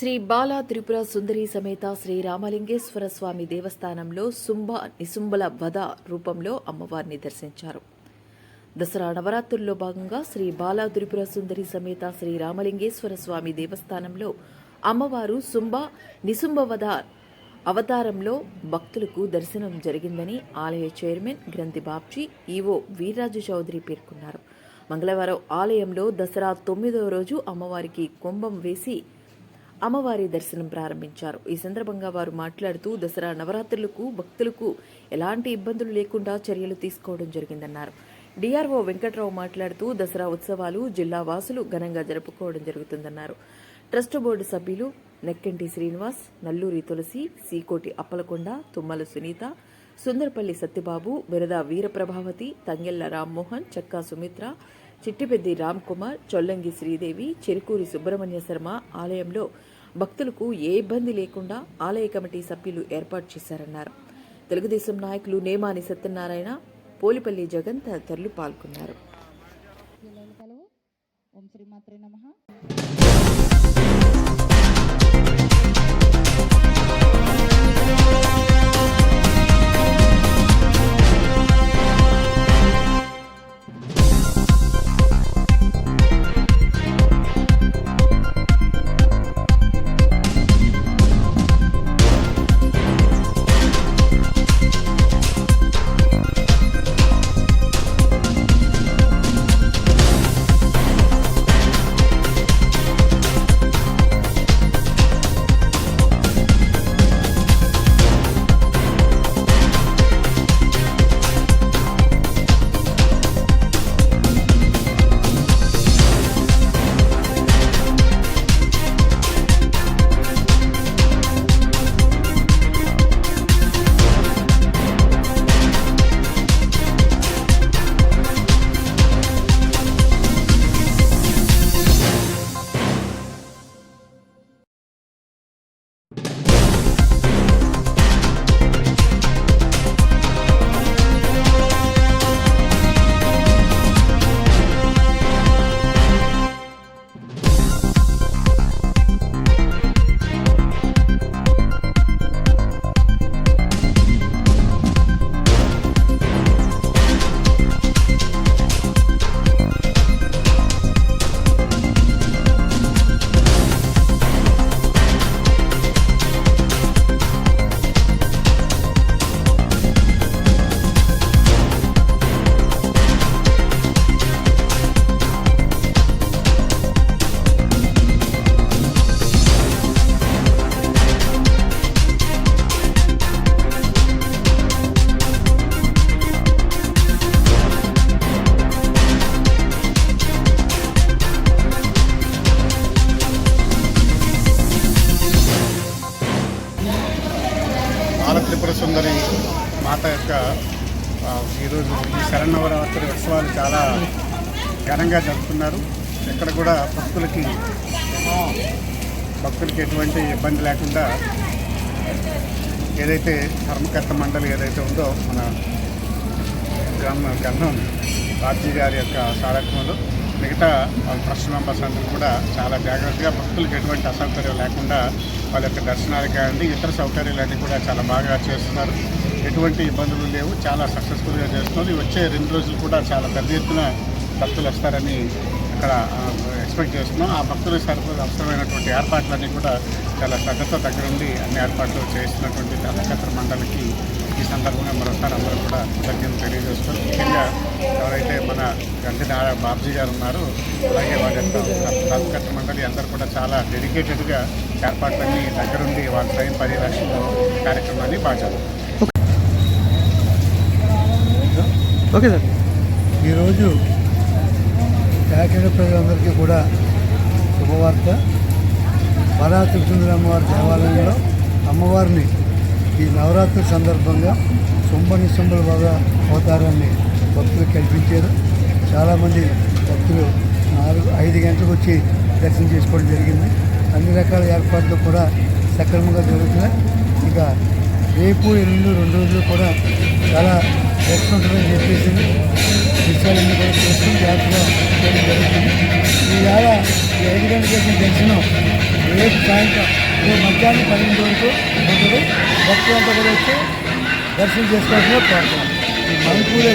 శ్రీ బాలా త్రిపుర సుందరి సమేత శ్రీ రామలింగేశ్వర స్వామి దేవస్థానంలో నిశుంభల వధ రూపంలో అమ్మవారిని దర్శించారు. దసరా నవరాత్రుల్లో భాగంగా శ్రీ బాలా త్రిపుర సుందరి సమేత శ్రీ రామలింగేశ్వర స్వామి దేవస్థానంలో అమ్మవారు నిశుంభవధ అవతారంలో భక్తులకు దర్శనం జరిగిందని ఆలయ చైర్మన్ గ్రంథి బాబ్జీ ఈవో వీర్రాజు చౌదరి పేర్కొన్నారు. మంగళవారం ఆలయంలో దసరా 9వ రోజు అమ్మవారికి కుంభం వేసి అమ్మవారి దర్శనం ప్రారంభించారు. ఈ సందర్భంగా వారు మాట్లాడుతూ దసరా నవరాత్రులకు భక్తులకు ఎలాంటి ఇబ్బందులు లేకుండా చర్యలు తీసుకోవడం జరిగిందన్నారు. డిఆర్ఓ వెంకట్రావు మాట్లాడుతూ దసరా ఉత్సవాలు జిల్లా వాసులు ఘనంగా జరుపుకోవడం జరుగుతుందన్నారు. ట్రస్ట్ బోర్డు సభ్యులు నెక్కంటి శ్రీనివాస్, నల్లూరి తులసి, సీకోటి అప్పలకొండ, తుమ్మల సునీత, సుందరపల్లి సత్యబాబు, బిరద వీరప్రభావతి, తంగెళ్ల రామ్మోహన్, చక్కా సుమిత్ర, చిట్టిపెద్ది రామ్ కుమార్, చొల్లంగి శ్రీదేవి, చెరుకూరి సుబ్రహ్మణ్య శర్మ ఆలయంలో భక్తులకు ఏ ఇబ్బంది లేకుండా ఆలయ కమిటీ సభ్యులు ఏర్పాటు చేశారన్నారు. తెలుగుదేశం నాయకులు నేమాని సత్యనారాయణ, పోలిపల్లి జగన్ తదితరులు పాల్గొన్నారు. బాల త్రిపుర సుందరి మాత యొక్క ఈరోజు ఈ శరన్నవరాత్రి ఉత్సవాలు చాలా ఘనంగా జరుపుతున్నారు. ఎక్కడ కూడా భక్తులకి ఎటువంటి ఇబ్బంది లేకుండా ఏదైతే ధర్మకర్త మండలి ఏదైతే ఉందో మన గంధం బాబ్జీ గారి యొక్క సారథ్యంలో మిగతా ట్రస్ట్ మెంబర్స్ అందరూ కూడా చాలా జాగ్రత్తగా భక్తులకు ఎటువంటి అసౌకర్యం లేకుండా వాళ్ళ యొక్క దర్శనాలు కానీ ఇతర సౌకర్యాలన్నీ కూడా చాలా బాగా చేస్తున్నారు. ఎటువంటి ఇబ్బందులు లేవు, చాలా సక్సెస్ఫుల్గా చేస్తున్నారు. వచ్చే 2 రోజులు కూడా చాలా పెద్ద ఎత్తున భక్తులు వస్తారని అక్కడ ఎక్స్పెక్ట్ చేస్తున్నాం. ఆ భక్తులకు అవసరమైనటువంటి ఏర్పాట్లన్నీ కూడా చాలా శ్రద్ధతో దగ్గరుండి అన్ని ఏర్పాట్లు చేస్తున్నటువంటి ధర్మకర్త మండలికి ఈ సందర్భంగా మరోసారి అందరూ కూడా కృతజ్ఞతలు తెలియజేస్తారు. ముఖ్యంగా ఎవరైతే మన గంధి బాబ్జీ గారు ఉన్నారో అలాగే వాళ్ళ యొక్క ధర్మకర్త మండలి అందరూ కూడా చాలా డెడికేటెడ్గా ఏర్పాట్లన్నీ దగ్గరుండి వాళ్ళ స్వయం పర్యవేక్షణ కార్యక్రమాన్ని బాగా ఓకే సార్. ఈరోజు కాకినాడ ప్రజలందరికీ కూడా శుభవార్త. బాలా త్రిపుర సుందరి అమ్మవారి దేవాలయంలో అమ్మవారిని ఈ నవరాత్రి సందర్భంగా నిశుంభల వధ అవతారాన్ని భక్తులు కల్పించారు. చాలామంది భక్తులు 4-5 గంటలకు వచ్చి దర్శనం చేసుకోవడం జరిగింది. అన్ని రకాల ఏర్పాట్లు కూడా సక్రమంగా జరుగుతున్నాయి. ఇక రేపు ఎల్లుండి 2 రోజులు కూడా చాలా రక్షణ ఉంటుందని చెప్పేసి విషయాలన్నీ కూడా చేసుకుని జాగ్రత్తగా చేయడం జరుగుతుంది. ఈవేళ ఈ 5 గంటల చేసిన దర్శనం రేపు సాయంత్రం రేపు మధ్యాహ్నం 12 వరకు ఉంటుంది. భక్తులంతా కూడా వచ్చి దర్శనం చేసుకోవాల్సిన ప్రార్థన. ఈ మనపూరే